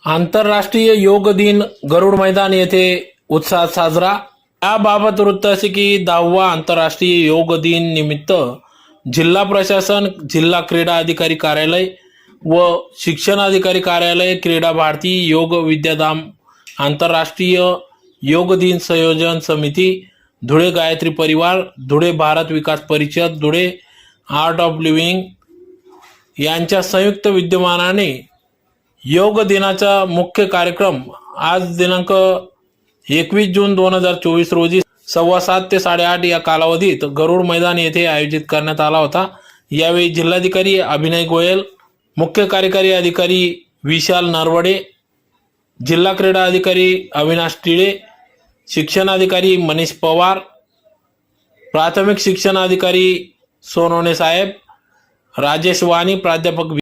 आंतरराष्ट्रीय योग दिन गरुड मैदान येथे उत्साहात साजरा। याबाबत वृत्त असे की 10वा आंतरराष्ट्रीय योग दिन निमित्त जिल्हा प्रशासन, जिल्हा क्रीडा अधिकारी कार्यालय व शिक्षणाधिकारी कार्यालय, क्रीडा भारती, योग विद्याधाम, आंतरराष्ट्रीय योग दिन संयोजन समिती, धुळे गायत्री परिवार, धुळे भारत विकास परिषद, धुळे आर्ट ऑफ लिव्हिंग यांच्या संयुक्त विद्यमानाने योग दिनाचा मुख्य कार्यक्रम आज दिनांक 21 जून 2024 रोजी 7:15 ते 8:30 या कालावधीत गरुड मैदान येथे आयोजित करण्यात आला होता। यावेळी जिल्हाधिकारी अभिनय गोयल, मुख्य कार्यकारी अधिकारी विशाल नरवडे, जिल्हा क्रीडा अधिकारी अविनाश टिळे, शिक्षणाधिकारी मनीष पवार, प्राथमिक शिक्षणाधिकारी सोनवणे साहेब, राजेश वाणी, प्राध्यापक